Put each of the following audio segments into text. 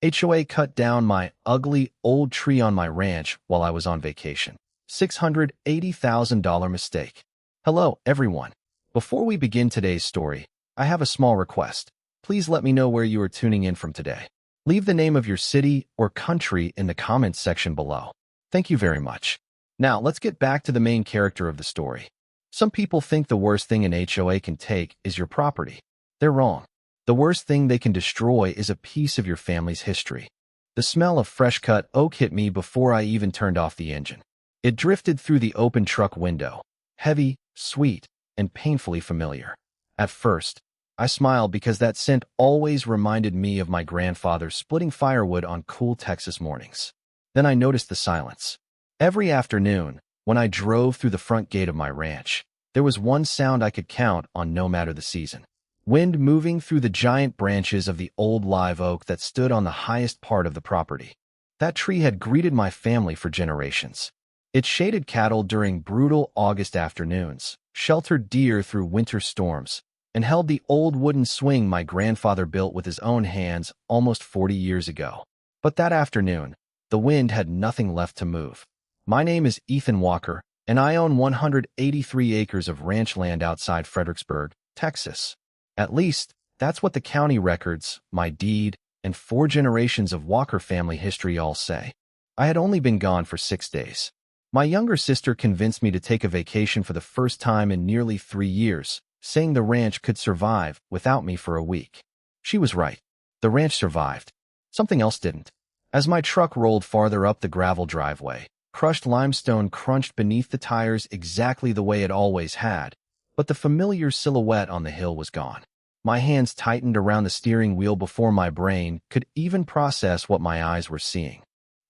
HOA cut down my ugly old tree on my ranch while I was on vacation. $680,000 mistake. Hello, everyone. Before we begin today's story, I have a small request. Please let me know where you are tuning in from today. Leave the name of your city or country in the comments section below. Thank you very much. Now, let's get back to the main character of the story. Some people think the worst thing an HOA can take is your property. They're wrong. The worst thing they can destroy is a piece of your family's history. The smell of fresh-cut oak hit me before I even turned off the engine. It drifted through the open truck window, heavy, sweet, and painfully familiar. At first, I smiled because that scent always reminded me of my grandfather splitting firewood on cool Texas mornings. Then I noticed the silence. Every afternoon, when I drove through the front gate of my ranch, there was one sound I could count on no matter the season. Wind moving through the giant branches of the old live oak that stood on the highest part of the property. That tree had greeted my family for generations. It shaded cattle during brutal August afternoons, sheltered deer through winter storms, and held the old wooden swing my grandfather built with his own hands almost 40 years ago. But that afternoon, the wind had nothing left to move. My name is Ethan Walker, and I own 183 acres of ranch land outside Fredericksburg, Texas. At least, that's what the county records, my deed, and 4 generations of Walker family history all say. I had only been gone for 6 days. My younger sister convinced me to take a vacation for the first time in nearly 3 years, saying the ranch could survive without me for a week. She was right. The ranch survived. Something else didn't. As my truck rolled farther up the gravel driveway, crushed limestone crunched beneath the tires exactly the way it always had, but the familiar silhouette on the hill was gone. My hands tightened around the steering wheel before my brain could even process what my eyes were seeing.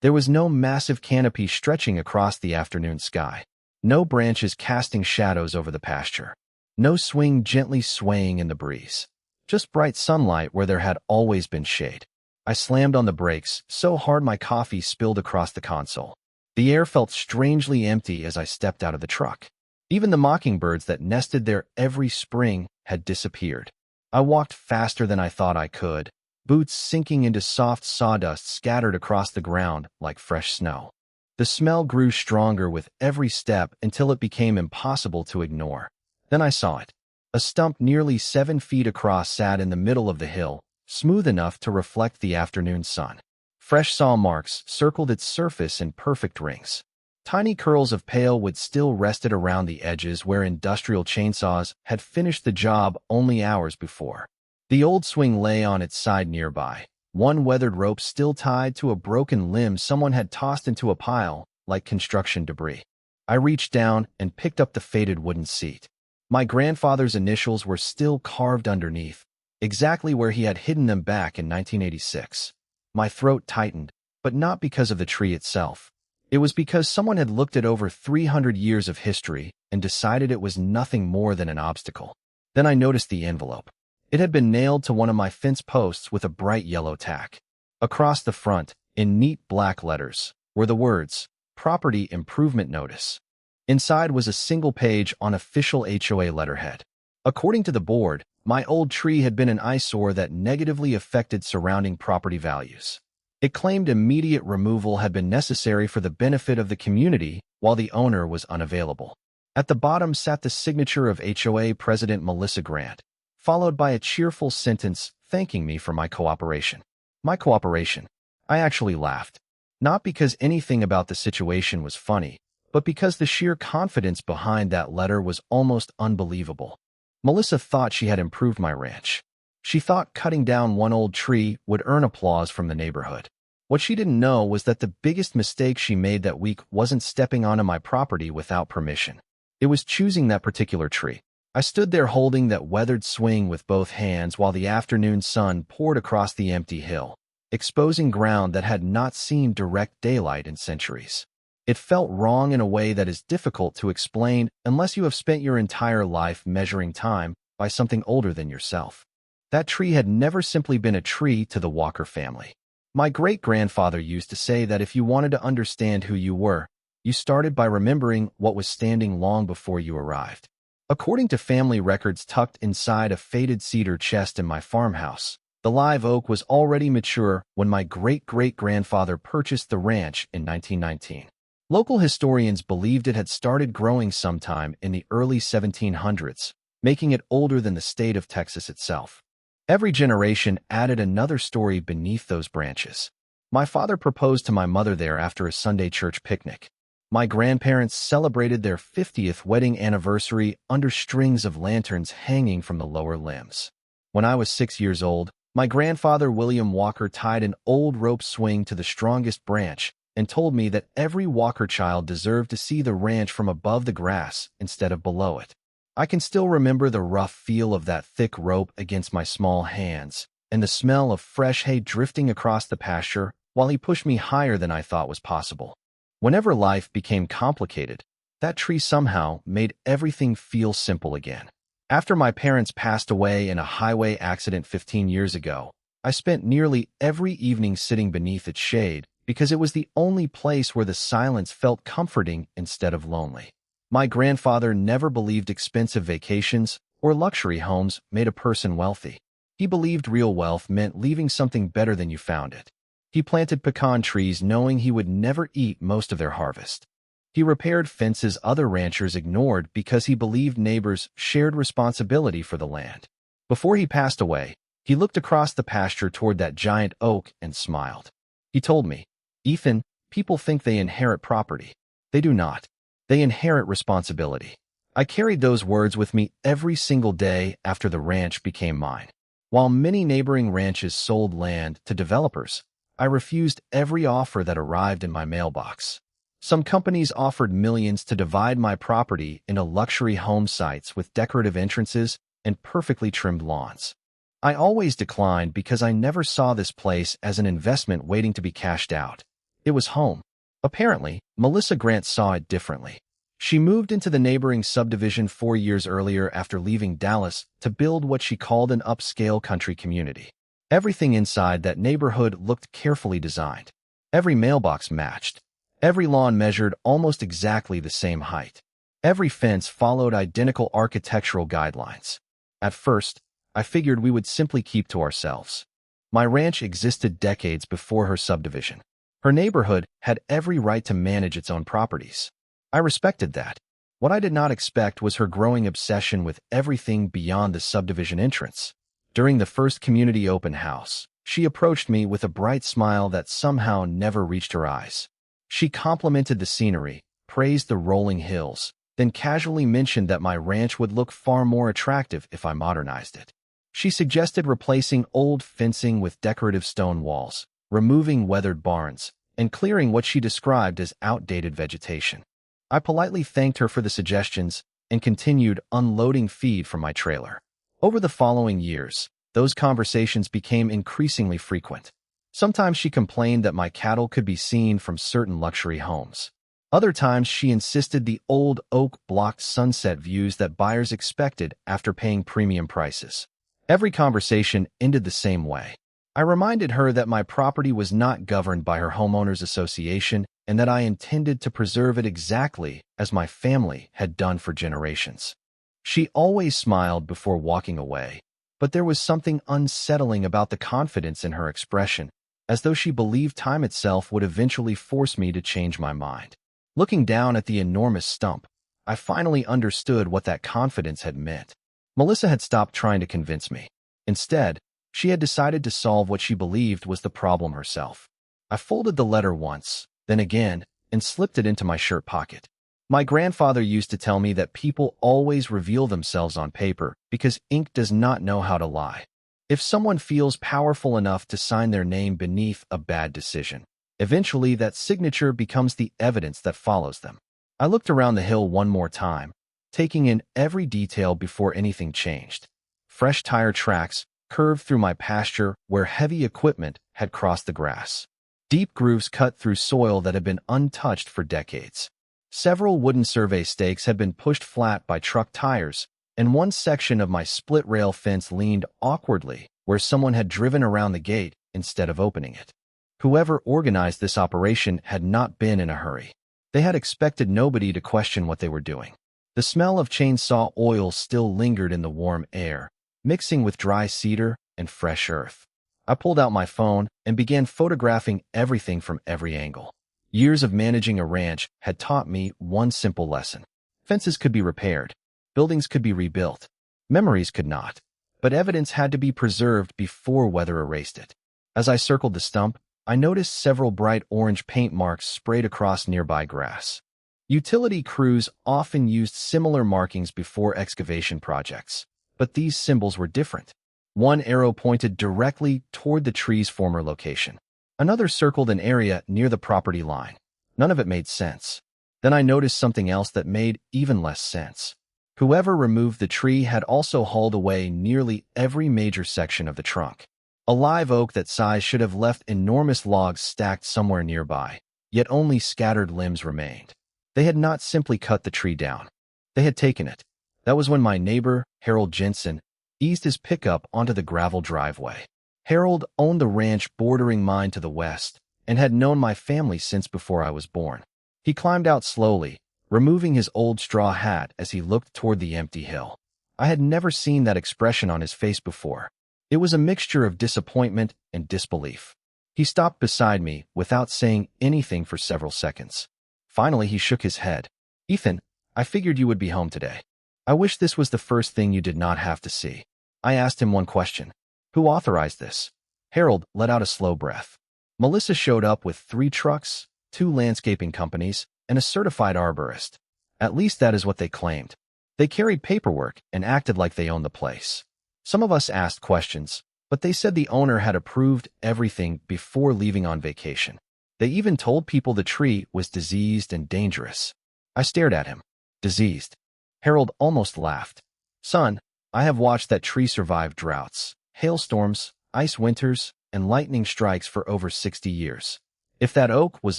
There was no massive canopy stretching across the afternoon sky. No branches casting shadows over the pasture. No swing gently swaying in the breeze. Just bright sunlight where there had always been shade. I slammed on the brakes so hard my coffee spilled across the console. The air felt strangely empty as I stepped out of the truck. Even the mockingbirds that nested there every spring had disappeared. I walked faster than I thought I could, boots sinking into soft sawdust scattered across the ground like fresh snow. The smell grew stronger with every step until it became impossible to ignore. Then I saw it. A stump nearly 7 feet across sat in the middle of the hill, smooth enough to reflect the afternoon sun. Fresh saw marks circled its surface in perfect rings. Tiny curls of pale wood still rested around the edges where industrial chainsaws had finished the job only hours before. The old swing lay on its side nearby, one weathered rope still tied to a broken limb someone had tossed into a pile like construction debris. I reached down and picked up the faded wooden seat. My grandfather's initials were still carved underneath, exactly where he had hidden them back in 1986. My throat tightened, but not because of the tree itself. It was because someone had looked at over 300 years of history and decided it was nothing more than an obstacle. Then I noticed the envelope. It had been nailed to one of my fence posts with a bright yellow tack. Across the front, in neat black letters, were the words, Property Improvement Notice. Inside was a single page on official HOA letterhead. According to the board, my old tree had been an eyesore that negatively affected surrounding property values. It claimed immediate removal had been necessary for the benefit of the community while the owner was unavailable. At the bottom sat the signature of HOA President Melissa Grant, followed by a cheerful sentence thanking me for my cooperation. My cooperation. I actually laughed. Not because anything about the situation was funny, but because the sheer confidence behind that letter was almost unbelievable. Melissa thought she had improved my ranch. She thought cutting down one old tree would earn applause from the neighborhood. What she didn't know was that the biggest mistake she made that week wasn't stepping onto my property without permission. It was choosing that particular tree. I stood there holding that weathered swing with both hands while the afternoon sun poured across the empty hill, exposing ground that had not seen direct daylight in centuries. It felt wrong in a way that is difficult to explain unless you have spent your entire life measuring time by something older than yourself. That tree had never simply been a tree to the Walker family. My great-grandfather used to say that if you wanted to understand who you were, you started by remembering what was standing long before you arrived. According to family records tucked inside a faded cedar chest in my farmhouse, The live oak was already mature when my great-great-grandfather purchased the ranch in 1919. Local historians believed it had started growing sometime in the early 1700s, making it older than the state of Texas itself. Every generation added another story beneath those branches. My father proposed to my mother there after a Sunday church picnic. My grandparents celebrated their 50th wedding anniversary under strings of lanterns hanging from the lower limbs. When I was 6 years old, my grandfather William Walker tied an old rope swing to the strongest branch and told me that every Walker child deserved to see the ranch from above the grass instead of below it. I can still remember the rough feel of that thick rope against my small hands and the smell of fresh hay drifting across the pasture while he pushed me higher than I thought was possible. Whenever life became complicated, that tree somehow made everything feel simple again. After my parents passed away in a highway accident 15 years ago, I spent nearly every evening sitting beneath its shade because it was the only place where the silence felt comforting instead of lonely. My grandfather never believed expensive vacations or luxury homes made a person wealthy. He believed real wealth meant leaving something better than you found it. He planted pecan trees knowing he would never eat most of their harvest. He repaired fences other ranchers ignored because he believed neighbors shared responsibility for the land. Before he passed away, he looked across the pasture toward that giant oak and smiled. He told me, "Ethan, people think they inherit property. They do not. They inherit responsibility." I carried those words with me every single day after the ranch became mine. While many neighboring ranches sold land to developers, I refused every offer that arrived in my mailbox. Some companies offered millions to divide my property into luxury home sites with decorative entrances and perfectly trimmed lawns. I always declined because I never saw this place as an investment waiting to be cashed out. It was home. Apparently, Melissa Grant saw it differently. She moved into the neighboring subdivision 4 years earlier after leaving Dallas to build what she called an upscale country community. Everything inside that neighborhood looked carefully designed. Every mailbox matched. Every lawn measured almost exactly the same height. Every fence followed identical architectural guidelines. At first, I figured we would simply keep to ourselves. My ranch existed decades before her subdivision. Her neighborhood had every right to manage its own properties. I respected that. What I did not expect was her growing obsession with everything beyond the subdivision entrance. During the first community open house, she approached me with a bright smile that somehow never reached her eyes. She complimented the scenery, praised the rolling hills, then casually mentioned that my ranch would look far more attractive if I modernized it. She suggested replacing old fencing with decorative stone walls, removing weathered barns, and clearing what she described as outdated vegetation. I politely thanked her for the suggestions and continued unloading feed from my trailer. Over the following years, those conversations became increasingly frequent. Sometimes she complained that my cattle could be seen from certain luxury homes. Other times she insisted the old oak blocked sunset views that buyers expected after paying premium prices. Every conversation ended the same way. I reminded her that my property was not governed by her homeowners association and that I intended to preserve it exactly as my family had done for generations. She always smiled before walking away, but there was something unsettling about the confidence in her expression, as though she believed time itself would eventually force me to change my mind. Looking down at the enormous stump, I finally understood what that confidence had meant. Melissa had stopped trying to convince me. Instead, she had decided to solve what she believed was the problem herself. I folded the letter once, then again, and slipped it into my shirt pocket. My grandfather used to tell me that people always reveal themselves on paper because ink does not know how to lie. If someone feels powerful enough to sign their name beneath a bad decision, eventually that signature becomes the evidence that follows them. I looked around the hill one more time, taking in every detail before anything changed. Fresh tire tracks curved through my pasture where heavy equipment had crossed the grass. Deep grooves cut through soil that had been untouched for decades. Several wooden survey stakes had been pushed flat by truck tires, and one section of my split-rail fence leaned awkwardly where someone had driven around the gate instead of opening it. Whoever organized this operation had not been in a hurry. They had expected nobody to question what they were doing. The smell of chainsaw oil still lingered in the warm air, mixing with dry cedar and fresh earth. I pulled out my phone and began photographing everything from every angle. Years of managing a ranch had taught me one simple lesson. Fences could be repaired, buildings could be rebuilt, memories could not, but evidence had to be preserved before weather erased it. As I circled the stump, I noticed several bright orange paint marks sprayed across nearby grass. Utility crews often used similar markings before excavation projects, but these symbols were different. One arrow pointed directly toward the tree's former location. Another circled an area near the property line. None of it made sense. Then I noticed something else that made even less sense. Whoever removed the tree had also hauled away nearly every major section of the trunk. A live oak that size should have left enormous logs stacked somewhere nearby, yet only scattered limbs remained. They had not simply cut the tree down. They had taken it. That was when my neighbor, Harold Jensen, eased his pickup onto the gravel driveway. Harold owned the ranch bordering mine to the west and had known my family since before I was born. He climbed out slowly, removing his old straw hat as he looked toward the empty hill. I had never seen that expression on his face before. It was a mixture of disappointment and disbelief. He stopped beside me without saying anything for several seconds. Finally, he shook his head. "Ethan, I figured you would be home today. I wish this was the first thing you did not have to see." I asked him one question. "Who authorized this?" Harold let out a slow breath. "Melissa showed up with 3 trucks, 2 landscaping companies, and a certified arborist. At least that is what they claimed. They carried paperwork and acted like they owned the place. Some of us asked questions, but they said the owner had approved everything before leaving on vacation. They even told people the tree was diseased and dangerous." I stared at him. "Diseased?" Harold almost laughed. "Son, I have watched that tree survive droughts, hailstorms, ice winters, and lightning strikes for over 60 years. If that oak was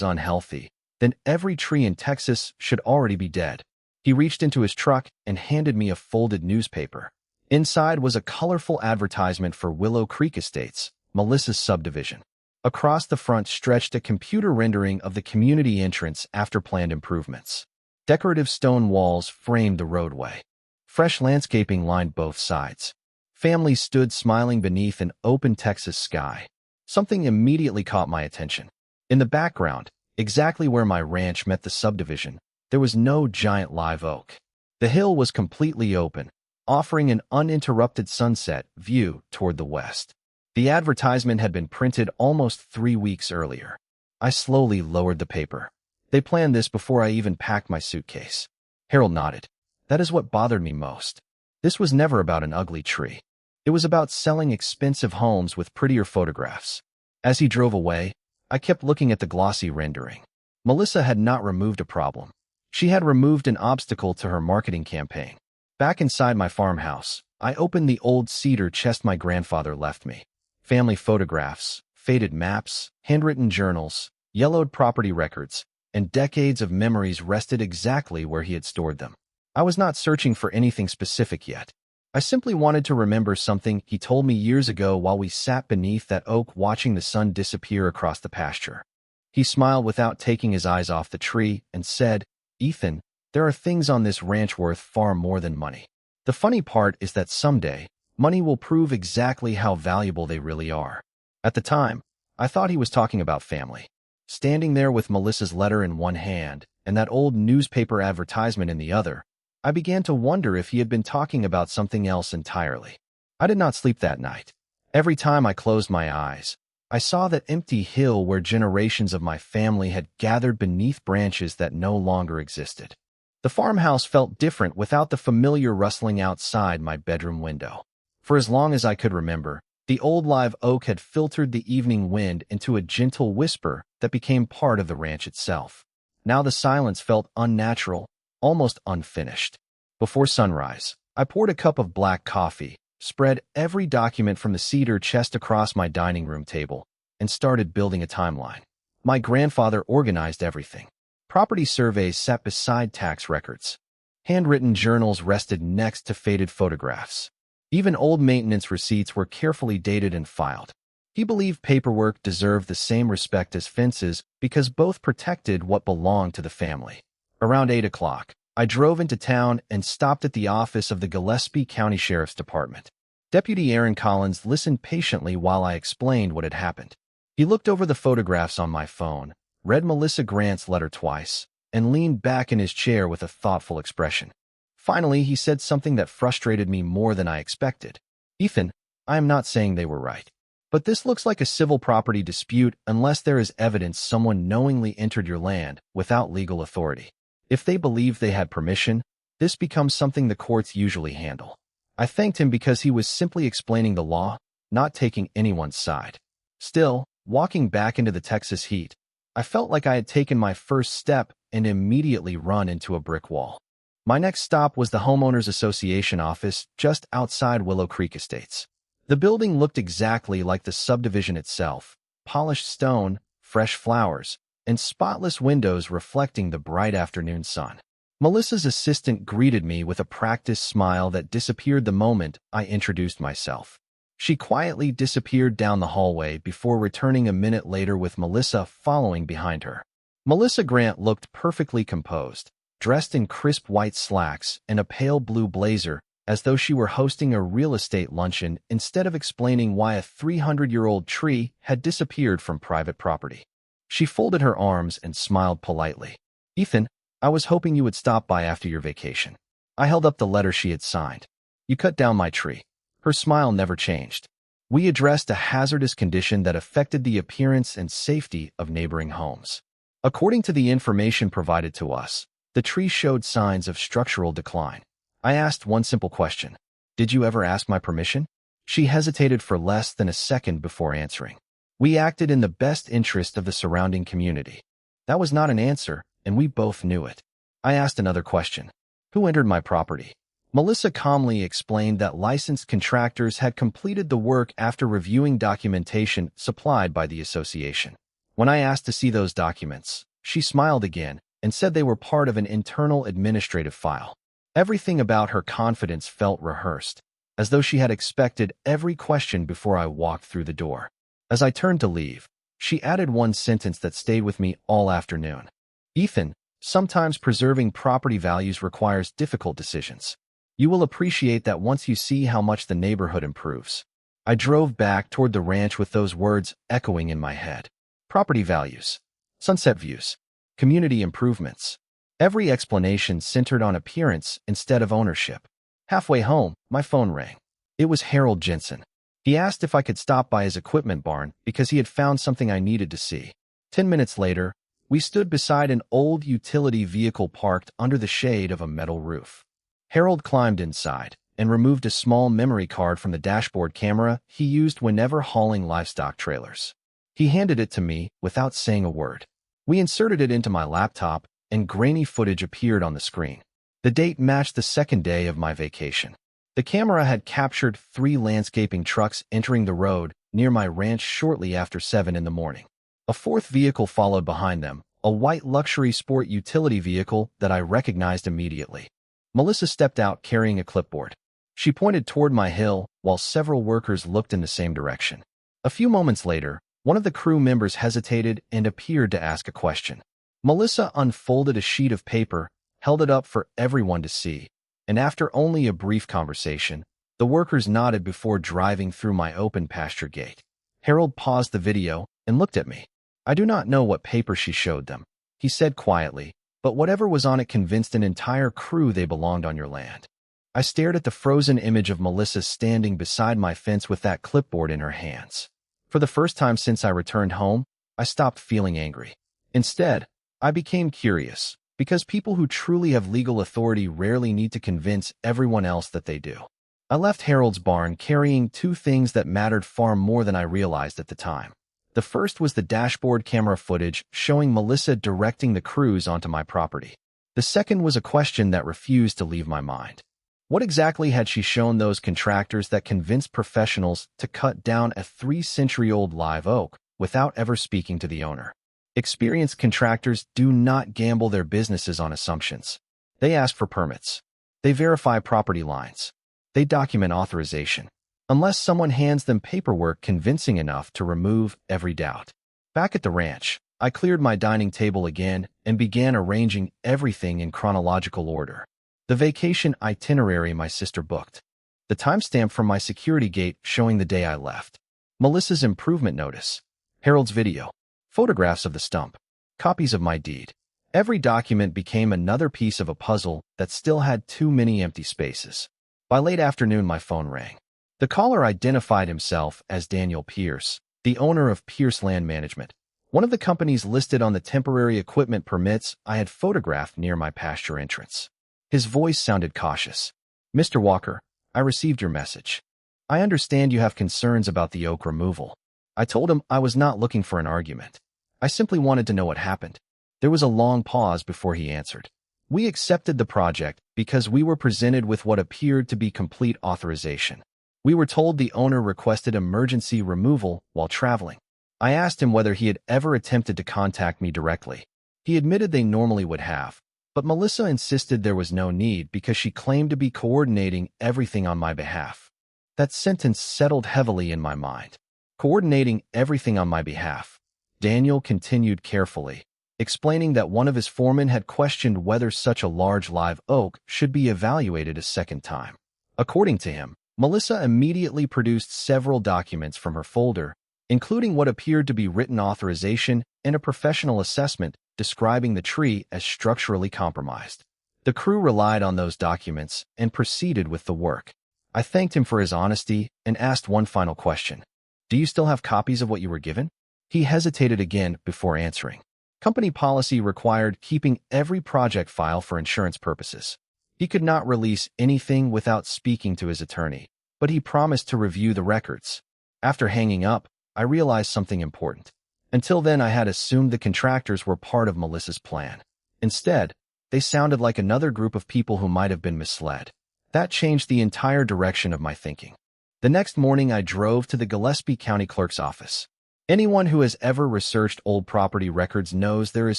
unhealthy, then every tree in Texas should already be dead." He reached into his truck and handed me a folded newspaper. Inside was a colorful advertisement for Willow Creek Estates, Melissa's subdivision. Across the front stretched a computer rendering of the community entrance after planned improvements. Decorative stone walls framed the roadway. Fresh landscaping lined both sides. Families stood smiling beneath an open Texas sky. Something immediately caught my attention. In the background, exactly where my ranch met the subdivision, there was no giant live oak. The hill was completely open, offering an uninterrupted sunset view toward the west. The advertisement had been printed almost 3 weeks earlier. I slowly lowered the paper. They planned this before I even packed my suitcase. Harold nodded. That is what bothered me most. This was never about an ugly tree. It was about selling expensive homes with prettier photographs. As he drove away, I kept looking at the glossy rendering. Melissa had not removed a problem. She had removed an obstacle to her marketing campaign. Back inside my farmhouse, I opened the old cedar chest my grandfather left me. Family photographs, faded maps, handwritten journals, yellowed property records, and decades of memories rested exactly where he had stored them. I was not searching for anything specific yet. I simply wanted to remember something he told me years ago while we sat beneath that oak watching the sun disappear across the pasture. He smiled without taking his eyes off the tree and said, "Ethan, there are things on this ranch worth far more than money. The funny part is that someday, money will prove exactly how valuable they really are." At the time, I thought he was talking about family. Standing there with Melissa's letter in one hand and that old newspaper advertisement in the other, I began to wonder if he had been talking about something else entirely. I did not sleep that night. Every time I closed my eyes, I saw that empty hill where generations of my family had gathered beneath branches that no longer existed. The farmhouse felt different without the familiar rustling outside my bedroom window. For as long as I could remember, the old live oak had filtered the evening wind into a gentle whisper that became part of the ranch itself. Now the silence felt unnatural, almost unfinished. Before sunrise, I poured a cup of black coffee, spread every document from the cedar chest across my dining room table, and started building a timeline. My grandfather organized everything. Property surveys sat beside tax records. Handwritten journals rested next to faded photographs. Even old maintenance receipts were carefully dated and filed. He believed paperwork deserved the same respect as fences because both protected what belonged to the family. Around 8 o'clock, I drove into town and stopped at the office of the Gillespie County Sheriff's Department. Deputy Aaron Collins listened patiently while I explained what had happened. He looked over the photographs on my phone, read Melissa Grant's letter twice, and leaned back in his chair with a thoughtful expression. Finally, he said something that frustrated me more than I expected. "Ethan, I am not saying they were right. But this looks like a civil property dispute unless there is evidence someone knowingly entered your land without legal authority. If they believe they had permission, this becomes something the courts usually handle." I thanked him because he was simply explaining the law, not taking anyone's side. Still, walking back into the Texas heat, I felt like I had taken my first step and immediately run into a brick wall. My next stop was the Homeowners Association office just outside Willow Creek Estates. The building looked exactly like the subdivision itself: polished stone, fresh flowers, and spotless windows reflecting the bright afternoon sun. Melissa's assistant greeted me with a practiced smile that disappeared the moment I introduced myself. She quietly disappeared down the hallway before returning a minute later with Melissa following behind her. Melissa Grant looked perfectly composed, dressed in crisp white slacks and a pale blue blazer, as though she were hosting a real estate luncheon instead of explaining why a 300-year-old tree had disappeared from private property. She folded her arms and smiled politely. "Ethan, I was hoping you would stop by after your vacation." I held up the letter she had signed. "You cut down my tree." Her smile never changed. "We addressed a hazardous condition that affected the appearance and safety of neighboring homes. According to the information provided to us, the tree showed signs of structural decline." I asked one simple question. "Did you ever ask my permission?" She hesitated for less than a second before answering. "We acted in the best interest of the surrounding community." That was not an answer, and we both knew it. I asked another question. "Who entered my property?" Melissa calmly explained that licensed contractors had completed the work after reviewing documentation supplied by the association. When I asked to see those documents, she smiled again and said they were part of an internal administrative file. Everything about her confidence felt rehearsed, as though she had expected every question before I walked through the door. As I turned to leave, she added one sentence that stayed with me all afternoon. "Ethan, sometimes preserving property values requires difficult decisions. You will appreciate that once you see how much the neighborhood improves." I drove back toward the ranch with those words echoing in my head. Property values, sunset views, community improvements. Every explanation centered on appearance instead of ownership. Halfway home, my phone rang. It was Harold Jensen. He asked if I could stop by his equipment barn because he had found something I needed to see. 10 minutes later, we stood beside an old utility vehicle parked under the shade of a metal roof. Harold climbed inside and removed a small memory card from the dashboard camera he used whenever hauling livestock trailers. He handed it to me without saying a word. We inserted it into my laptop, and grainy footage appeared on the screen. The date matched the second day of my vacation. The camera had captured 3 landscaping trucks entering the road near my ranch shortly after 7 in the morning. A 4th vehicle followed behind them, a white luxury sport utility vehicle that I recognized immediately. Melissa stepped out carrying a clipboard. She pointed toward my hill while several workers looked in the same direction. A few moments later, one of the crew members hesitated and appeared to ask a question. Melissa unfolded a sheet of paper, held it up for everyone to see, and after only a brief conversation, the workers nodded before driving through my open pasture gate. Harold paused the video and looked at me. "I do not know what paper she showed them," he said quietly, "but whatever was on it convinced an entire crew they belonged on your land." I stared at the frozen image of Melissa standing beside my fence with that clipboard in her hands. For the first time since I returned home, I stopped feeling angry. Instead, I became curious, because people who truly have legal authority rarely need to convince everyone else that they do. I left Harold's barn carrying 2 things that mattered far more than I realized at the time. The first was the dashboard camera footage showing Melissa directing the crews onto my property. The second was a question that refused to leave my mind. What exactly had she shown those contractors that convinced professionals to cut down a 3-century-old live oak without ever speaking to the owner? Experienced contractors do not gamble their businesses on assumptions. They ask for permits. They verify property lines. They document authorization, unless someone hands them paperwork convincing enough to remove every doubt. Back at the ranch, I cleared my dining table again and began arranging everything in chronological order. The vacation itinerary my sister booked. The timestamp from my security gate showing the day I left. Melissa's improvement notice. Harold's video. Photographs of the stump. Copies of my deed. Every document became another piece of a puzzle that still had too many empty spaces. By late afternoon, my phone rang. The caller identified himself as Daniel Pierce, the owner of Pierce Land Management, one of the companies listed on the temporary equipment permits I had photographed near my pasture entrance. His voice sounded cautious. "Mr. Walker, I received your message. I understand you have concerns about the oak removal." I told him I was not looking for an argument. I simply wanted to know what happened. There was a long pause before he answered. "We accepted the project because we were presented with what appeared to be complete authorization. We were told the owner requested emergency removal while traveling. I asked him whether he had ever attempted to contact me directly. He admitted they normally would have, but Melissa insisted there was no need because she claimed to be coordinating everything on my behalf." That sentence settled heavily in my mind. Coordinating everything on my behalf. Daniel continued carefully, explaining that one of his foremen had questioned whether such a large live oak should be evaluated a second time. According to him, Melissa immediately produced several documents from her folder, including what appeared to be written authorization and a professional assessment describing the tree as structurally compromised. The crew relied on those documents and proceeded with the work. I thanked him for his honesty and asked one final question. "Do you still have copies of what you were given?" He hesitated again before answering. Company policy required keeping every project file for insurance purposes. He could not release anything without speaking to his attorney, but he promised to review the records. After hanging up, I realized something important. Until then, I had assumed the contractors were part of Melissa's plan. Instead, they sounded like another group of people who might have been misled. That changed the entire direction of my thinking. The next morning, I drove to the Gillespie County Clerk's office. Anyone who has ever researched old property records knows there is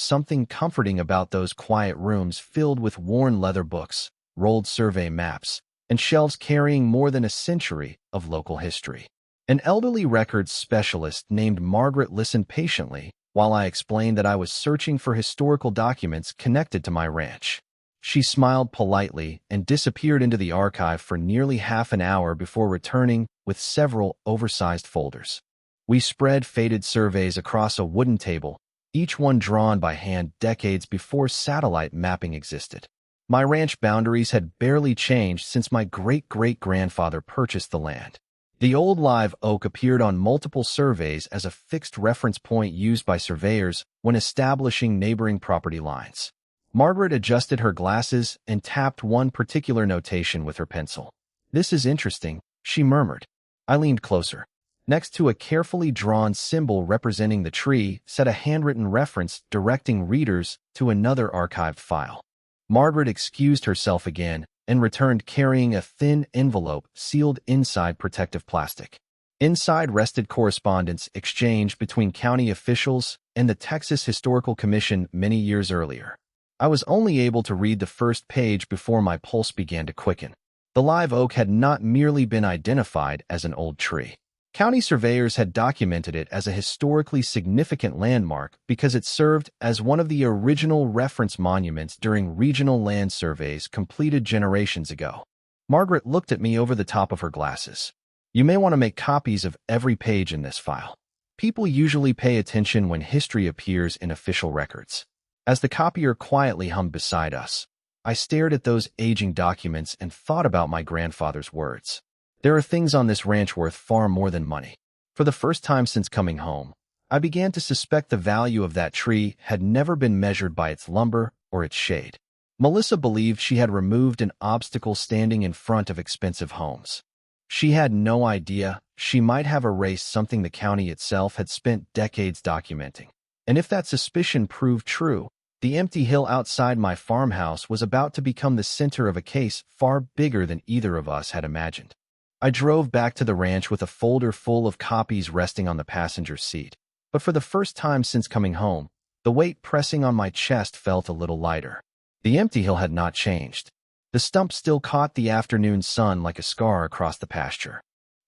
something comforting about those quiet rooms filled with worn leather books, rolled survey maps, and shelves carrying more than a century of local history. An elderly records specialist named Margaret listened patiently while I explained that I was searching for historical documents connected to my ranch. She smiled politely and disappeared into the archive for nearly half an hour before returning with several oversized folders. We spread faded surveys across a wooden table, each one drawn by hand decades before satellite mapping existed. My ranch boundaries had barely changed since my great-great-grandfather purchased the land. The old live oak appeared on multiple surveys as a fixed reference point used by surveyors when establishing neighboring property lines. Margaret adjusted her glasses and tapped one particular notation with her pencil. "This is interesting," she murmured. I leaned closer. Next to a carefully drawn symbol representing the tree sat a handwritten reference directing readers to another archived file. Margaret excused herself again and returned carrying a thin envelope sealed inside protective plastic. Inside rested correspondence exchanged between county officials and the Texas Historical Commission many years earlier. I was only able to read the first page before my pulse began to quicken. The live oak had not merely been identified as an old tree. County surveyors had documented it as a historically significant landmark because it served as one of the original reference monuments during regional land surveys completed generations ago. Margaret looked at me over the top of her glasses. "You may want to make copies of every page in this file. People usually pay attention when history appears in official records." As the copier quietly hummed beside us, I stared at those aging documents and thought about my grandfather's words. There are things on this ranch worth far more than money. For the first time since coming home, I began to suspect the value of that tree had never been measured by its lumber or its shade. Melissa believed she had removed an obstacle standing in front of expensive homes. She had no idea she might have erased something the county itself had spent decades documenting. And if that suspicion proved true, the empty hill outside my farmhouse was about to become the center of a case far bigger than either of us had imagined. I drove back to the ranch with a folder full of copies resting on the passenger seat. But for the first time since coming home, the weight pressing on my chest felt a little lighter. The empty hill had not changed. The stump still caught the afternoon sun like a scar across the pasture.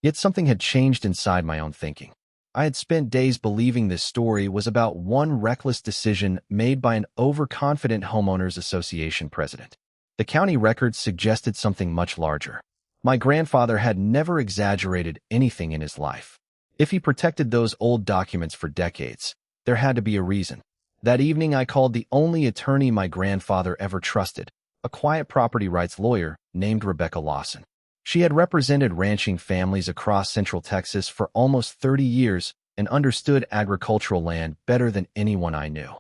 Yet something had changed inside my own thinking. I had spent days believing this story was about one reckless decision made by an overconfident homeowners association president. The county records suggested something much larger. My grandfather had never exaggerated anything in his life. If he protected those old documents for decades, there had to be a reason. That evening, I called the only attorney my grandfather ever trusted, a quiet property rights lawyer named Rebecca Lawson. She had represented ranching families across Central Texas for almost 30 years and understood agricultural land better than anyone I knew.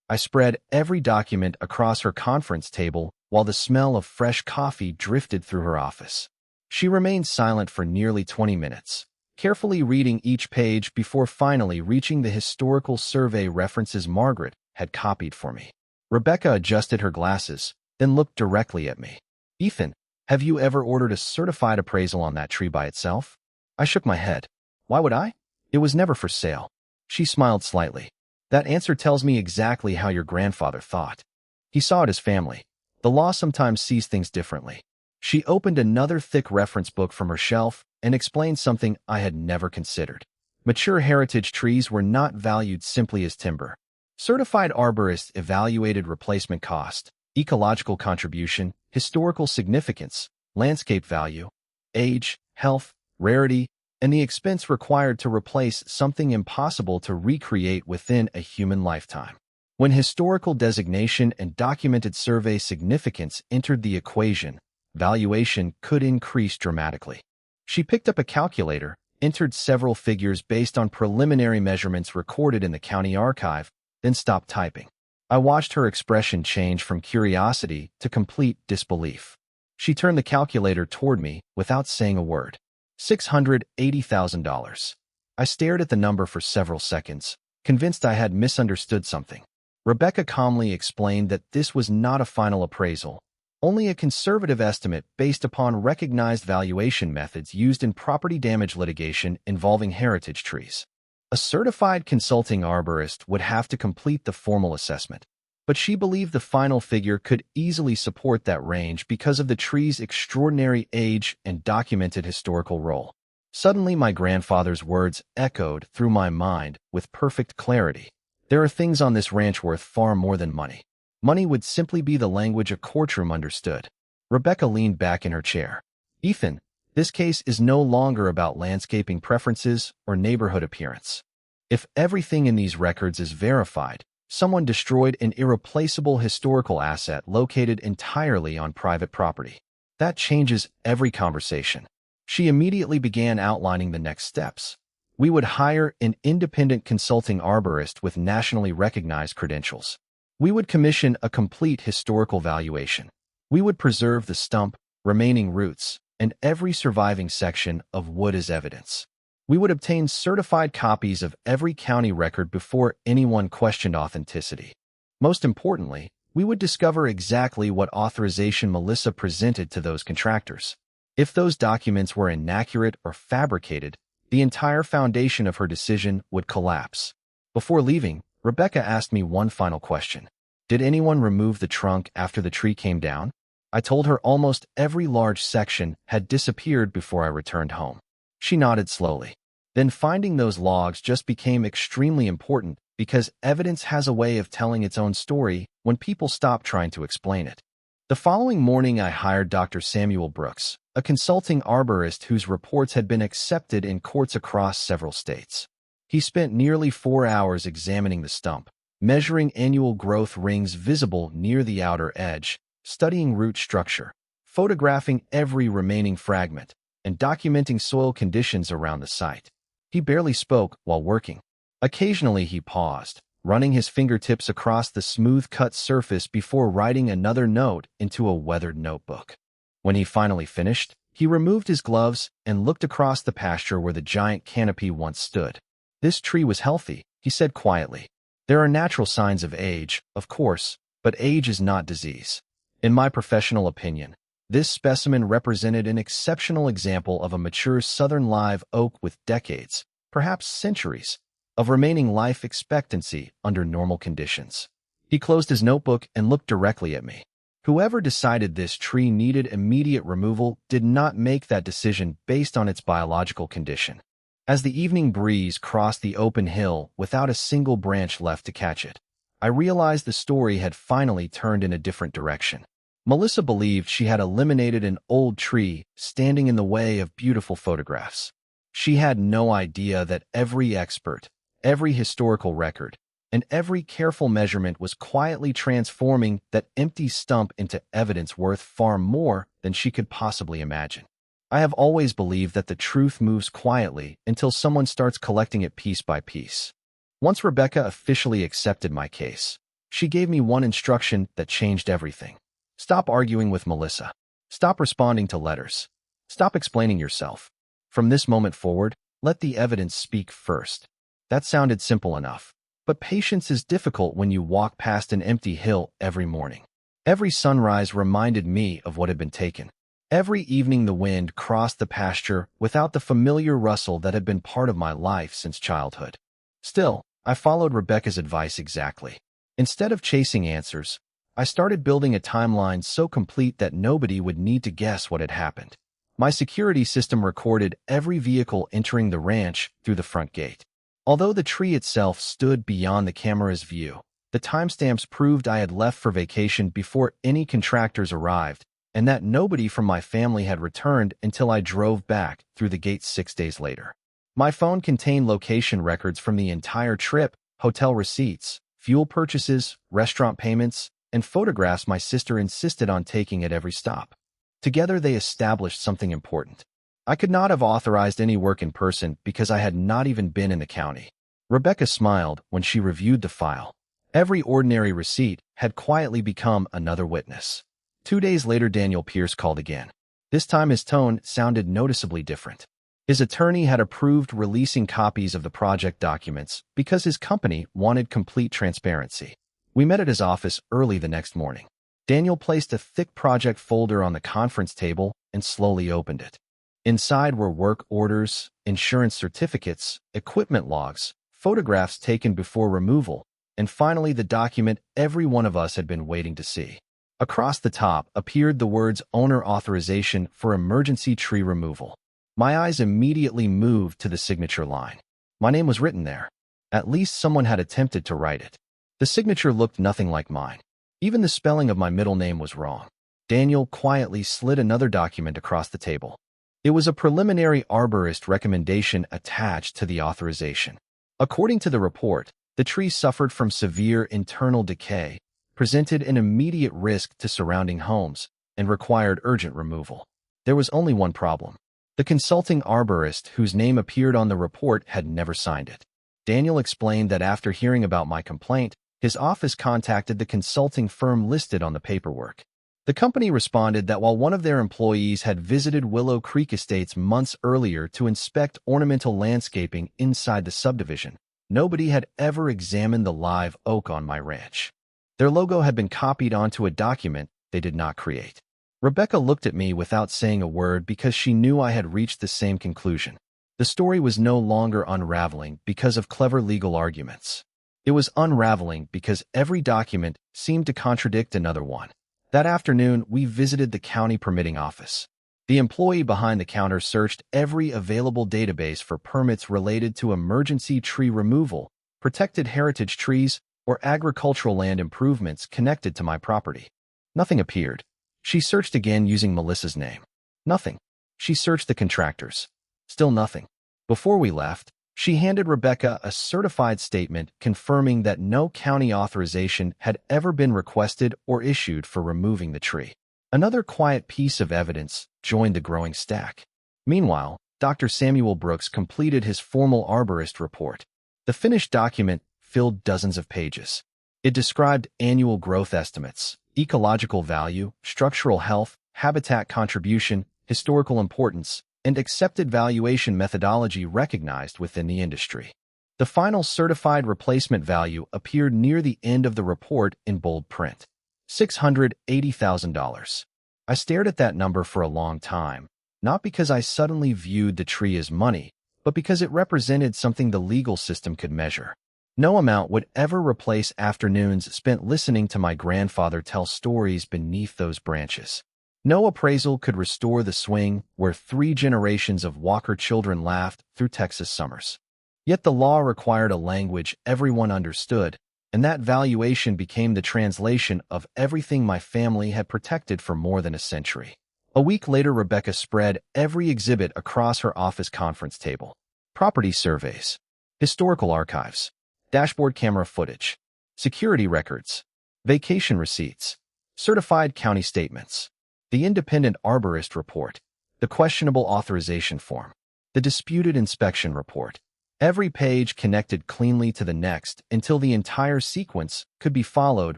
I spread every document across her conference table while the smell of fresh coffee drifted through her office. She remained silent for nearly 20 minutes, carefully reading each page before finally reaching the historical survey references Margaret had copied for me. Rebecca adjusted her glasses, then looked directly at me. "Ethan, have you ever ordered a certified appraisal on that tree by itself?" I shook my head. "Why would I? It was never for sale." She smiled slightly. "That answer tells me exactly how your grandfather thought. He saw it as family. The law sometimes sees things differently." She opened another thick reference book from her shelf and explained something I had never considered. Mature heritage trees were not valued simply as timber. Certified arborists evaluated replacement cost, ecological contribution, historical significance, landscape value, age, health, rarity, and the expense required to replace something impossible to recreate within a human lifetime. When historical designation and documented survey significance entered the equation, valuation could increase dramatically. She picked up a calculator, entered several figures based on preliminary measurements recorded in the county archive, then stopped typing. I watched her expression change from curiosity to complete disbelief. She turned the calculator toward me without saying a word. $680,000. I stared at the number for several seconds, convinced I had misunderstood something. Rebecca calmly explained that this was not a final appraisal, only a conservative estimate based upon recognized valuation methods used in property damage litigation involving heritage trees. A certified consulting arborist would have to complete the formal assessment, but she believed the final figure could easily support that range because of the tree's extraordinary age and documented historical role. Suddenly, my grandfather's words echoed through my mind with perfect clarity. "There are things on this ranch worth far more than money." Money would simply be the language a courtroom understood. Rebecca leaned back in her chair. "Ethan, this case is no longer about landscaping preferences or neighborhood appearance. If everything in these records is verified, someone destroyed an irreplaceable historical asset located entirely on private property. That changes every conversation." She immediately began outlining the next steps. We would hire an independent consulting arborist with nationally recognized credentials. We would commission a complete historical valuation. We would preserve the stump, remaining roots, and every surviving section of wood as evidence. We would obtain certified copies of every county record before anyone questioned authenticity. Most importantly, we would discover exactly what authorization Melissa presented to those contractors. If those documents were inaccurate or fabricated, the entire foundation of her decision would collapse. Before leaving, Rebecca asked me one final question. "Did anyone remove the trunk after the tree came down?" I told her almost every large section had disappeared before I returned home. She nodded slowly. "Then finding those logs just became extremely important because evidence has a way of telling its own story when people stop trying to explain it." The following morning, I hired Dr. Samuel Brooks, a consulting arborist whose reports had been accepted in courts across several states. He spent nearly 4 hours examining the stump, measuring annual growth rings visible near the outer edge, studying root structure, photographing every remaining fragment, and documenting soil conditions around the site. He barely spoke while working. Occasionally he paused, running his fingertips across the smooth-cut surface before writing another note into a weathered notebook. When he finally finished, he removed his gloves and looked across the pasture where the giant canopy once stood. "This tree was healthy," he said quietly. "There are natural signs of age, of course, but age is not disease. In my professional opinion, this specimen represented an exceptional example of a mature southern live oak with decades, perhaps centuries, of remaining life expectancy under normal conditions." He closed his notebook and looked directly at me. "Whoever decided this tree needed immediate removal did not make that decision based on its biological condition." As the evening breeze crossed the open hill without a single branch left to catch it, I realized the story had finally turned in a different direction. Melissa believed she had eliminated an old tree standing in the way of beautiful photographs. She had no idea that every expert, every historical record, and every careful measurement was quietly transforming that empty stump into evidence worth far more than she could possibly imagine. I have always believed that the truth moves quietly until someone starts collecting it piece by piece. Once Rebecca officially accepted my case, she gave me one instruction that changed everything. Stop arguing with Melissa. Stop responding to letters. Stop explaining yourself. From this moment forward, let the evidence speak first. That sounded simple enough, but patience is difficult when you walk past an empty hill every morning. Every sunrise reminded me of what had been taken. Every evening the wind crossed the pasture without the familiar rustle that had been part of my life since childhood. Still, I followed Rebecca's advice exactly. Instead of chasing answers, I started building a timeline so complete that nobody would need to guess what had happened. My security system recorded every vehicle entering the ranch through the front gate. Although the tree itself stood beyond the camera's view, the timestamps proved I had left for vacation before any contractors arrived, and that nobody from my family had returned until I drove back through the gate 6 days later. My phone contained location records from the entire trip, hotel receipts, fuel purchases, restaurant payments, and photographs my sister insisted on taking at every stop. Together they established something important. I could not have authorized any work in person because I had not even been in the county. Rebecca smiled when she reviewed the file. Every ordinary receipt had quietly become another witness. 2 days later, Daniel Pierce called again. This time his tone sounded noticeably different. His attorney had approved releasing copies of the project documents because his company wanted complete transparency. We met at his office early the next morning. Daniel placed a thick project folder on the conference table and slowly opened it. Inside were work orders, insurance certificates, equipment logs, photographs taken before removal, and finally the document every one of us had been waiting to see. Across the top appeared the words owner authorization for emergency tree removal. My eyes immediately moved to the signature line. My name was written there. At least someone had attempted to write it. The signature looked nothing like mine. Even the spelling of my middle name was wrong. Daniel quietly slid another document across the table. It was a preliminary arborist recommendation attached to the authorization. According to the report, the tree suffered from severe internal decay, presented an immediate risk to surrounding homes, and required urgent removal. There was only one problem. The consulting arborist whose name appeared on the report had never signed it. Daniel explained that after hearing about my complaint, his office contacted the consulting firm listed on the paperwork. The company responded that while one of their employees had visited Willow Creek Estates months earlier to inspect ornamental landscaping inside the subdivision, nobody had ever examined the live oak on my ranch. Their logo had been copied onto a document they did not create. Rebecca looked at me without saying a word because she knew I had reached the same conclusion. The story was no longer unraveling because of clever legal arguments. It was unraveling because every document seemed to contradict another one. That afternoon, we visited the county permitting office. The employee behind the counter searched every available database for permits related to emergency tree removal, protected heritage trees, or agricultural land improvements connected to my property. Nothing appeared. She searched again using Melissa's name. Nothing. She searched the contractors. Still nothing. Before we left, she handed Rebecca a certified statement confirming that no county authorization had ever been requested or issued for removing the tree. Another quiet piece of evidence joined the growing stack. Meanwhile, Dr. Samuel Brooks completed his formal arborist report. The finished document filled dozens of pages. It described annual growth estimates, ecological value, structural health, habitat contribution, historical importance, and accepted valuation methodology recognized within the industry. The final certified replacement value appeared near the end of the report in bold print. $680,000. I stared at that number for a long time, not because I suddenly viewed the tree as money, but because it represented something the legal system could measure. No amount would ever replace afternoons spent listening to my grandfather tell stories beneath those branches. No appraisal could restore the swing where 3 generations of Walker children laughed through Texas summers. Yet the law required a language everyone understood, and that valuation became the translation of everything my family had protected for more than a century. A week later, Rebecca spread every exhibit across her office conference table. Property surveys, historical archives, dashboard camera footage, security records, vacation receipts, certified county statements, the independent arborist report, the questionable authorization form, the disputed inspection report. Every page connected cleanly to the next until the entire sequence could be followed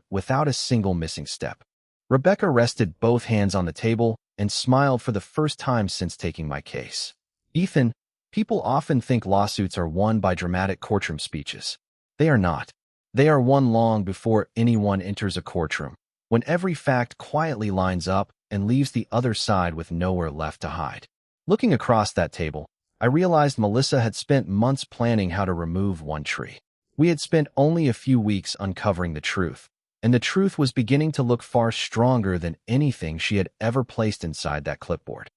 without a single missing step. Rebecca rested both hands on the table and smiled for the first time since taking my case. Ethan, people often think lawsuits are won by dramatic courtroom speeches. They are not. They are won long before anyone enters a courtroom, when every fact quietly lines up and leaves the other side with nowhere left to hide. Looking across that table, I realized Melissa had spent months planning how to remove one tree. We had spent only a few weeks uncovering the truth, and the truth was beginning to look far stronger than anything she had ever placed inside that clipboard.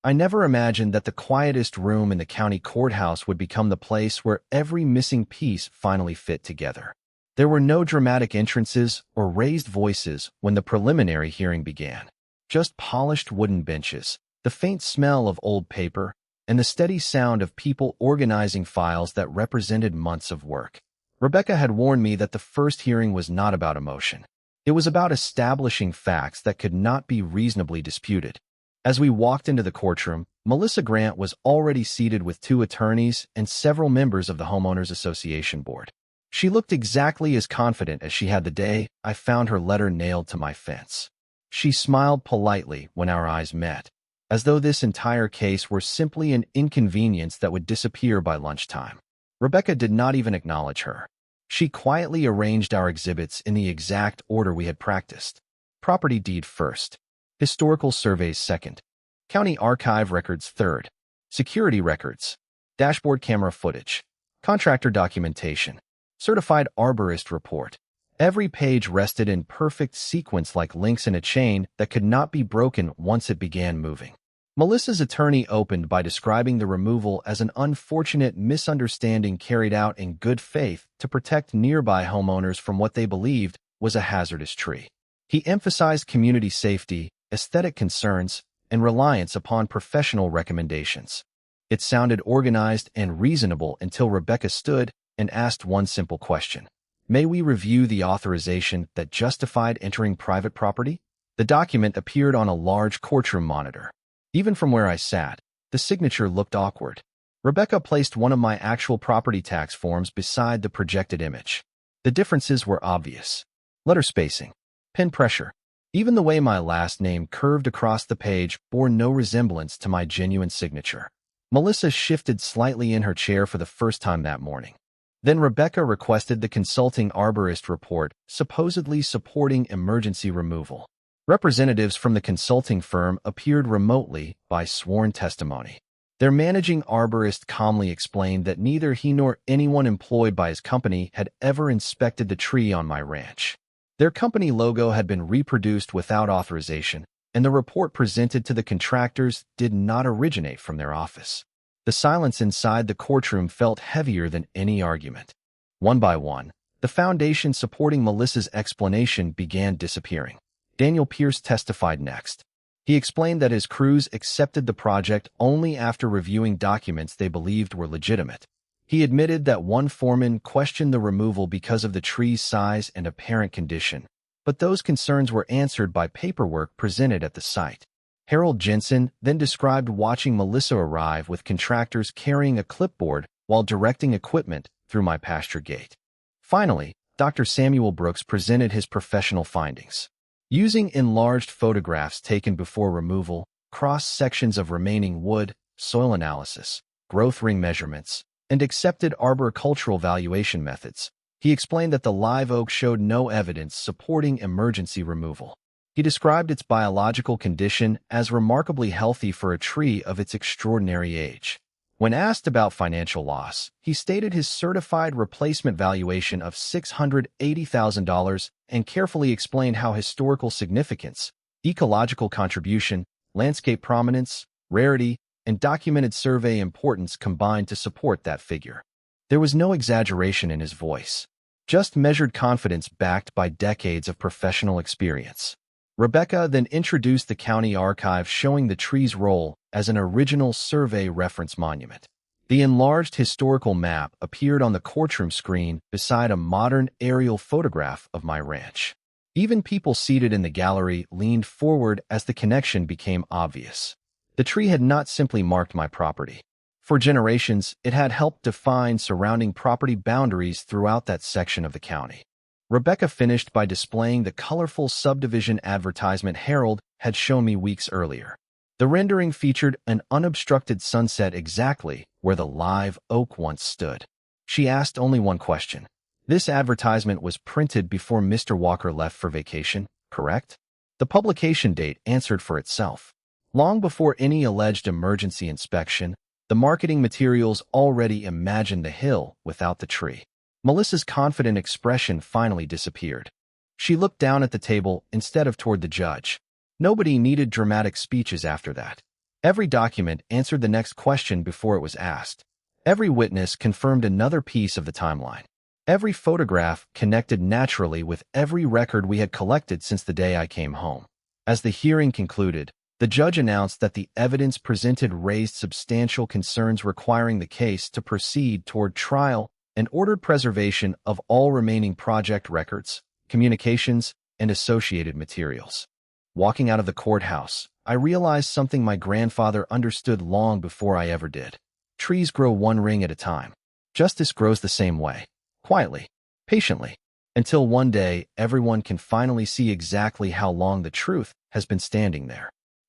I never imagined that the quietest room in the county courthouse would become the place where every missing piece finally fit together. There were no dramatic entrances or raised voices when the preliminary hearing began. Just polished wooden benches, the faint smell of old paper, and the steady sound of people organizing files that represented months of work. Rebecca had warned me that the first hearing was not about emotion. It was about establishing facts that could not be reasonably disputed. As we walked into the courtroom, Melissa Grant was already seated with 2 attorneys and several members of the Homeowners Association board. She looked exactly as confident as she had the day I found her letter nailed to my fence. She smiled politely when our eyes met, as though this entire case were simply an inconvenience that would disappear by lunchtime. Rebecca did not even acknowledge her. She quietly arranged our exhibits in the exact order we had practiced. Property deed first, historical surveys second, county archive records third, security records, dashboard camera footage, contractor documentation, certified arborist report. Every page rested in perfect sequence like links in a chain that could not be broken once it began moving. Melissa's attorney opened by describing the removal as an unfortunate misunderstanding carried out in good faith to protect nearby homeowners from what they believed was a hazardous tree. He emphasized community safety, aesthetic concerns, and reliance upon professional recommendations. It sounded organized and reasonable until Rebecca stood and asked one simple question. May we review the authorization that justified entering private property? The document appeared on a large courtroom monitor. Even from where I sat, the signature looked awkward. Rebecca placed one of my actual property tax forms beside the projected image. The differences were obvious. Letter spacing, pen pressure. Even the way my last name curved across the page bore no resemblance to my genuine signature. Melissa shifted slightly in her chair for the first time that morning. Then Rebecca requested the consulting arborist report, supposedly supporting emergency removal. Representatives from the consulting firm appeared remotely by sworn testimony. Their managing arborist calmly explained that neither he nor anyone employed by his company had ever inspected the tree on my ranch. Their company logo had been reproduced without authorization, and the report presented to the contractors did not originate from their office. The silence inside the courtroom felt heavier than any argument. One by one, the foundation supporting Melissa's explanation began disappearing. Daniel Pierce testified next. He explained that his crews accepted the project only after reviewing documents they believed were legitimate. He admitted that one foreman questioned the removal because of the tree's size and apparent condition, but those concerns were answered by paperwork presented at the site. Harold Jensen then described watching Melissa arrive with contractors carrying a clipboard while directing equipment through my pasture gate. Finally, Dr. Samuel Brooks presented his professional findings. Using enlarged photographs taken before removal, cross-sections of remaining wood, soil analysis, growth ring measurements, and accepted arboricultural valuation methods, he explained that the live oak showed no evidence supporting emergency removal. He described its biological condition as remarkably healthy for a tree of its extraordinary age. When asked about financial loss, he stated his certified replacement valuation of $680,000 and carefully explained how historical significance, ecological contribution, landscape prominence, rarity, and documented survey importance combined to support that figure. There was no exaggeration in his voice. Just measured confidence backed by decades of professional experience. Rebecca then introduced the county archive, showing the tree's role as an original survey reference monument. The enlarged historical map appeared on the courtroom screen beside a modern aerial photograph of my ranch. Even people seated in the gallery leaned forward as the connection became obvious. The tree had not simply marked my property. For generations, it had helped define surrounding property boundaries throughout that section of the county. Rebecca finished by displaying the colorful subdivision advertisement Harold had shown me weeks earlier. The rendering featured an unobstructed sunset exactly where the live oak once stood. She asked only one question. This advertisement was printed before Mr. Walker left for vacation, correct? The publication date answered for itself. Long before any alleged emergency inspection, the marketing materials already imagined the hill without the tree. Melissa's confident expression finally disappeared. She looked down at the table instead of toward the judge. Nobody needed dramatic speeches after that. Every document answered the next question before it was asked. Every witness confirmed another piece of the timeline. Every photograph connected naturally with every record we had collected since the day I came home. As the hearing concluded, the judge announced that the evidence presented raised substantial concerns requiring the case to proceed toward trial and ordered preservation of all remaining project records, communications, and associated materials. Walking out of the courthouse, I realized something my grandfather understood long before I ever did. Trees grow one ring at a time. Justice grows the same way, quietly, patiently, until one day everyone can finally see exactly how long the truth has been standing there.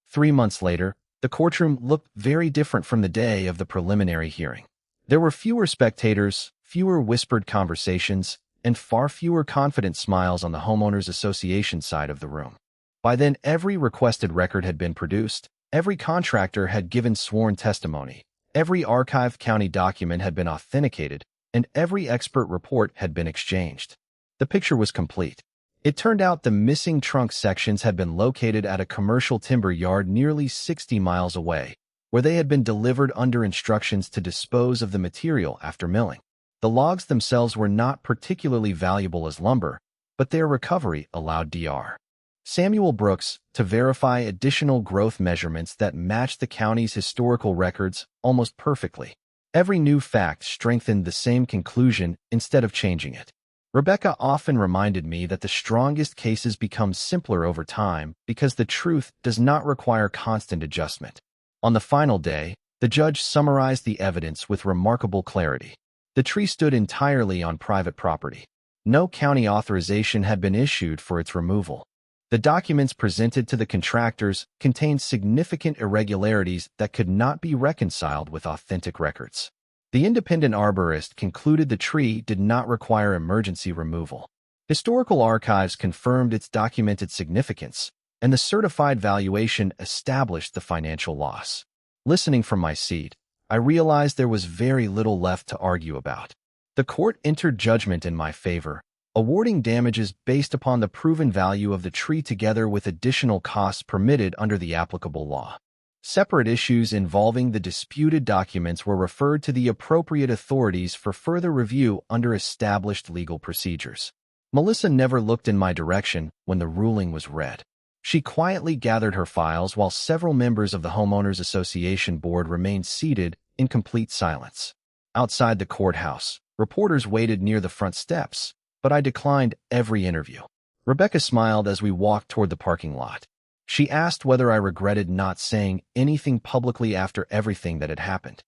3 months later, the courtroom looked very different from the day of the preliminary hearing. There were fewer spectators, fewer whispered conversations, and far fewer confident smiles on the homeowners association side of the room. By then, every requested record had been produced, every contractor had given sworn testimony, every archived county document had been authenticated, and every expert report had been exchanged. The picture was complete. It turned out the missing trunk sections had been located at a commercial timber yard nearly 60 miles away, where they had been delivered under instructions to dispose of the material after milling. The logs themselves were not particularly valuable as lumber, but their recovery allowed Dr. Samuel Brooks to verify additional growth measurements that matched the county's historical records almost perfectly. Every new fact strengthened the same conclusion instead of changing it. Rebecca often reminded me that the strongest cases become simpler over time because the truth does not require constant adjustment. On the final day, the judge summarized the evidence with remarkable clarity. The tree stood entirely on private property. No county authorization had been issued for its removal. The documents presented to the contractors contained significant irregularities that could not be reconciled with authentic records. The independent arborist concluded the tree did not require emergency removal. Historical archives confirmed its documented significance, and the certified valuation established the financial loss. Listening from my seat, I realized there was very little left to argue about. The court entered judgment in my favor, awarding damages based upon the proven value of the tree together with additional costs permitted under the applicable law. Separate issues involving the disputed documents were referred to the appropriate authorities for further review under established legal procedures. Melissa never looked in my direction when the ruling was read. She quietly gathered her files while several members of the Homeowners Association board remained seated in complete silence. Outside the courthouse, reporters waited near the front steps, but I declined every interview. Rebecca smiled as we walked toward the parking lot. She asked whether I regretted not saying anything publicly after everything that had happened.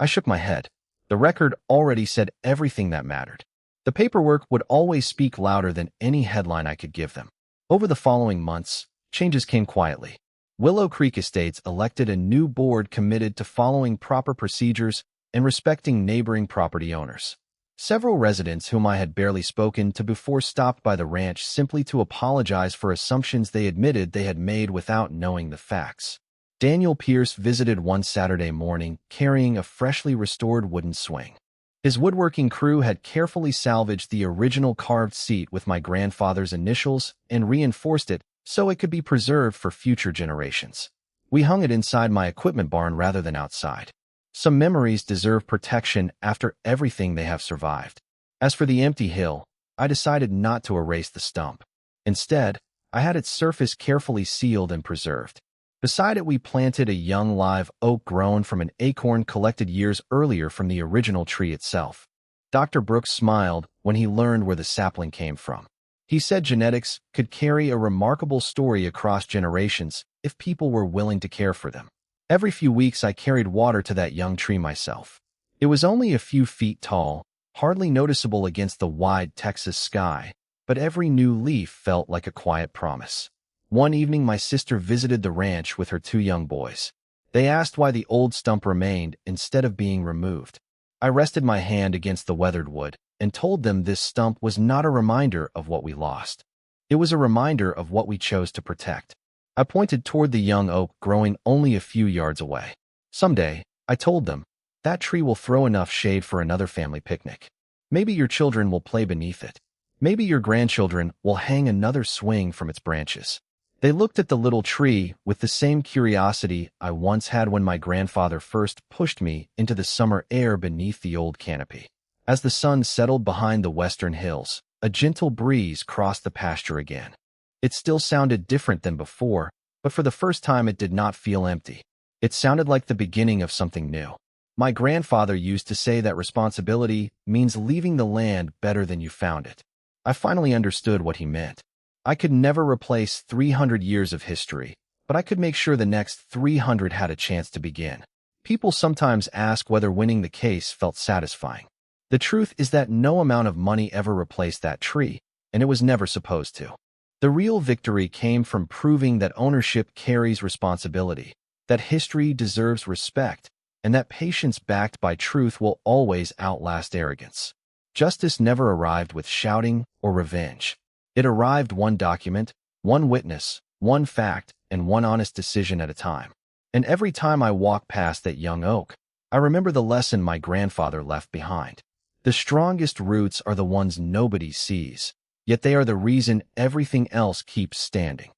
I shook my head. The record already said everything that mattered. The paperwork would always speak louder than any headline I could give them. Over the following months, changes came quietly. Willow Creek Estates elected a new board committed to following proper procedures and respecting neighboring property owners. Several residents whom I had barely spoken to before stopped by the ranch simply to apologize for assumptions they admitted they had made without knowing the facts. Daniel Pierce visited one Saturday morning carrying a freshly restored wooden swing. His woodworking crew had carefully salvaged the original carved seat with my grandfather's initials and reinforced it so it could be preserved for future generations. We hung it inside my equipment barn rather than outside. Some memories deserve protection after everything they have survived. As for the empty hill, I decided not to erase the stump. Instead, I had its surface carefully sealed and preserved. Beside it, we planted a young live oak grown from an acorn collected years earlier from the original tree itself. Dr. Brooks smiled when he learned where the sapling came from. He said genetics could carry a remarkable story across generations if people were willing to care for them. Every few weeks, I carried water to that young tree myself. It was only a few feet tall, hardly noticeable against the wide Texas sky, but every new leaf felt like a quiet promise. One evening, my sister visited the ranch with her 2 young boys. They asked why the old stump remained instead of being removed. I rested my hand against the weathered wood and told them this stump was not a reminder of what we lost. It was a reminder of what we chose to protect. I pointed toward the young oak growing only a few yards away. Someday, I told them, that tree will throw enough shade for another family picnic. Maybe your children will play beneath it. Maybe your grandchildren will hang another swing from its branches. They looked at the little tree with the same curiosity I once had when my grandfather first pushed me into the summer air beneath the old canopy. As the sun settled behind the western hills, a gentle breeze crossed the pasture again. It still sounded different than before, but for the first time it did not feel empty. It sounded like the beginning of something new. My grandfather used to say that responsibility means leaving the land better than you found it. I finally understood what he meant. I could never replace 300 years of history, but I could make sure the next 300 had a chance to begin. People sometimes ask whether winning the case felt satisfying. The truth is that no amount of money ever replaced that tree, and it was never supposed to. The real victory came from proving that ownership carries responsibility, that history deserves respect, and that patience backed by truth will always outlast arrogance. Justice never arrived with shouting or revenge. It arrived one document, one witness, one fact, and one honest decision at a time. And every time I walk past that young oak, I remember the lesson my grandfather left behind. The strongest roots are the ones nobody sees, yet they are the reason everything else keeps standing.